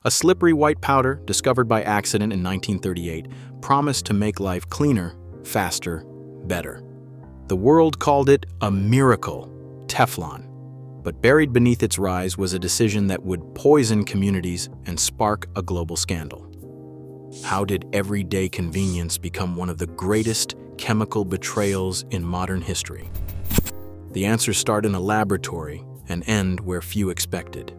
A slippery white powder, discovered by accident in 1938, promised to make life cleaner, faster, better. The world called it a miracle, Teflon. But buried beneath its rise was a decision that would poison communities and spark a global scandal. How did everyday convenience become one of the greatest chemical betrayals in modern history? The answers start in a laboratory and end where few expected.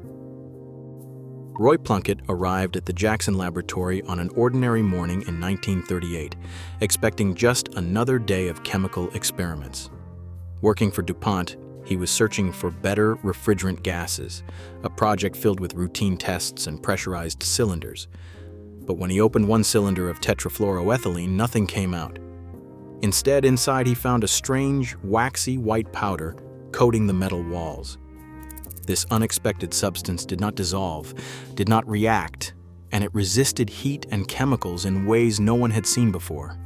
Roy Plunkett arrived at the Jackson Laboratory on an ordinary morning in 1938, expecting just another day of chemical experiments. Working for DuPont, he was searching for better refrigerant gases, a project filled with routine tests and pressurized cylinders. But when he opened one cylinder of tetrafluoroethylene, nothing came out. Instead, inside he found a strange, waxy white powder coating the metal walls. This unexpected substance did not dissolve, did not react, and it resisted heat and chemicals in ways no one had seen before.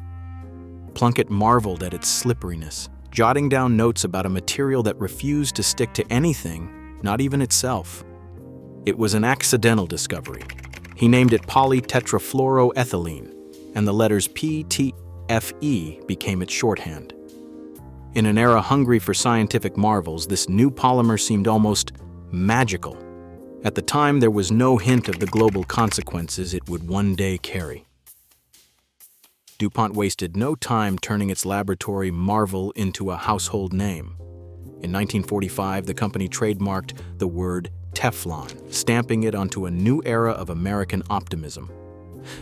Plunkett marveled at its slipperiness, jotting down notes about a material that refused to stick to anything, not even itself. It was an accidental discovery. He named it polytetrafluoroethylene, and the letters PTFE became its shorthand. In an era hungry for scientific marvels, this new polymer seemed almost magical. At the time, there was no hint of the global consequences it would one day carry. DuPont wasted no time turning its laboratory marvel into a household name. In 1945, the company trademarked the word Teflon, stamping it onto a new era of American optimism.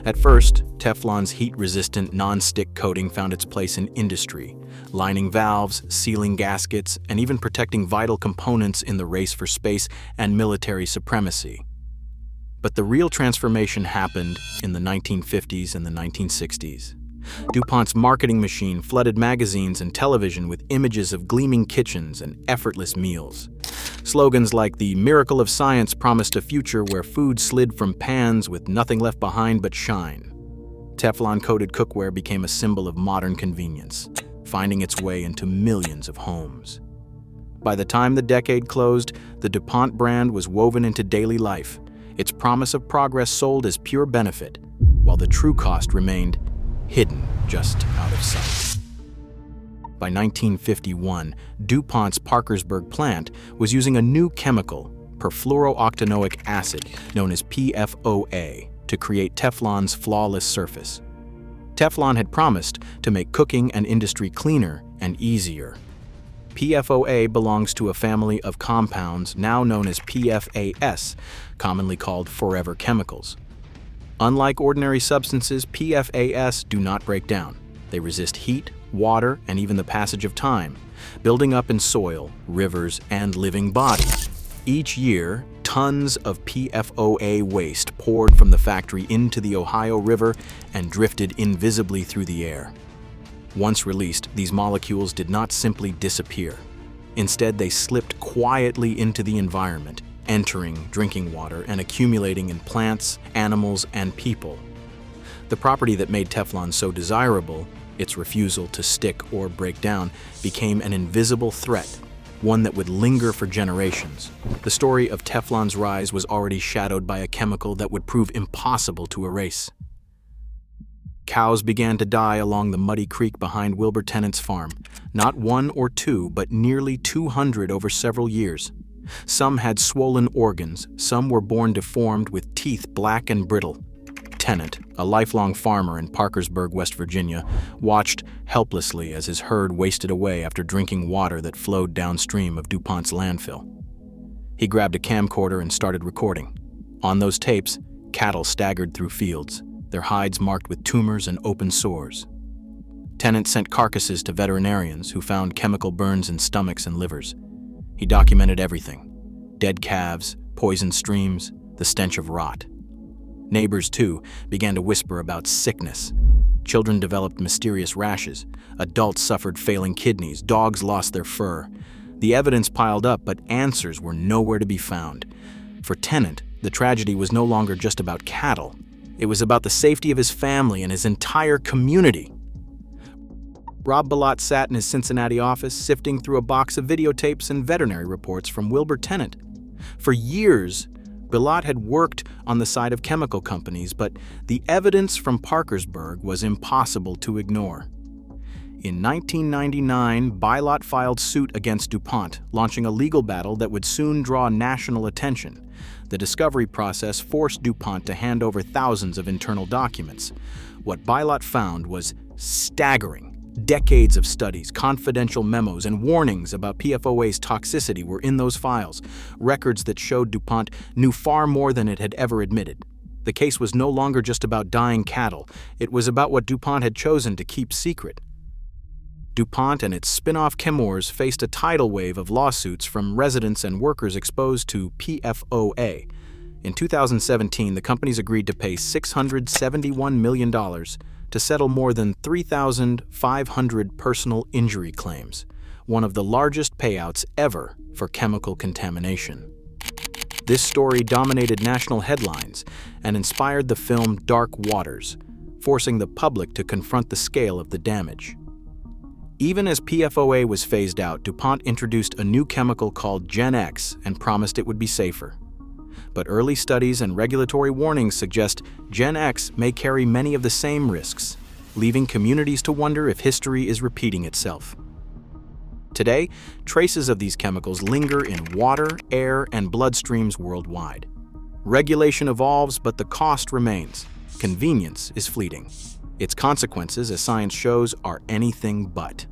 At first, Teflon's heat-resistant non-stick coating found its place in industry, lining valves, sealing gaskets, and even protecting vital components in the race for space and military supremacy. But the real transformation happened in the 1950s and the 1960s. DuPont's marketing machine flooded magazines and television with images of gleaming kitchens and effortless meals. Slogans like "The miracle of science" promised a future where food slid from pans with nothing left behind but shine. Teflon-coated cookware became a symbol of modern convenience, finding its way into millions of homes. By the time the decade closed, the DuPont brand was woven into daily life, its promise of progress sold as pure benefit, while the true cost remained hidden just out of sight. By 1951, DuPont's Parkersburg plant was using a new chemical, perfluorooctanoic acid, known as PFOA, to create Teflon's flawless surface. Teflon had promised to make cooking and industry cleaner and easier. PFOA belongs to a family of compounds now known as PFAS, commonly called forever chemicals. Unlike ordinary substances, PFAS do not break down. They resist heat, water, and even the passage of time, building up in soil, rivers, and living bodies. Each year, tons of PFOA waste poured from the factory into the Ohio River and drifted invisibly through the air. Once released, these molecules did not simply disappear. Instead, they slipped quietly into the environment, entering drinking water and accumulating in plants, animals, and people. The property that made Teflon so desirable, its refusal to stick or break down, became an invisible threat, one that would linger for generations. The story of Teflon's rise was already shadowed by a chemical that would prove impossible to erase. Cows began to die along the muddy creek behind Wilbur Tennant's farm, not one or two, but nearly 200 over several years. Some had swollen organs, some were born deformed with teeth black and brittle. Tennant, a lifelong farmer in Parkersburg, West Virginia, watched helplessly as his herd wasted away after drinking water that flowed downstream of DuPont's landfill. He grabbed a camcorder and started recording. On those tapes, cattle staggered through fields, their hides marked with tumors and open sores. Tennant sent carcasses to veterinarians who found chemical burns in stomachs and livers. He documented everything: dead calves, poisoned streams, the stench of rot. Neighbors, too, began to whisper about sickness. Children developed mysterious rashes. Adults suffered failing kidneys. Dogs lost their fur. The evidence piled up, but answers were nowhere to be found. For Tennant, the tragedy was no longer just about cattle. It was about the safety of his family and his entire community. Rob Bilott sat in his Cincinnati office, sifting through a box of videotapes and veterinary reports from Wilbur Tennant. For years, Bilott had worked on the side of chemical companies, but the evidence from Parkersburg was impossible to ignore. In 1999, Bilott filed suit against DuPont, launching a legal battle that would soon draw national attention. The discovery process forced DuPont to hand over thousands of internal documents. What Bilott found was staggering. Decades of studies, confidential memos, and warnings about PFOA's toxicity were in those files, records that showed DuPont knew far more than it had ever admitted. The case was no longer just about dying cattle. It was about what DuPont had chosen to keep secret. DuPont and its spin-off Chemours faced a tidal wave of lawsuits from residents and workers exposed to PFOA. In 2017, the companies agreed to pay $671 million to settle more than 3,500 personal injury claims, one of the largest payouts ever for chemical contamination. This story dominated national headlines and inspired the film Dark Waters, forcing the public to confront the scale of the damage. Even as PFOA was phased out, DuPont introduced a new chemical called Gen X and promised it would be safer. But early studies and regulatory warnings suggest Gen X may carry many of the same risks, leaving communities to wonder if history is repeating itself. Today, traces of these chemicals linger in water, air, and bloodstreams worldwide. Regulation evolves, but the cost remains. Convenience is fleeting. Its consequences, as science shows, are anything but.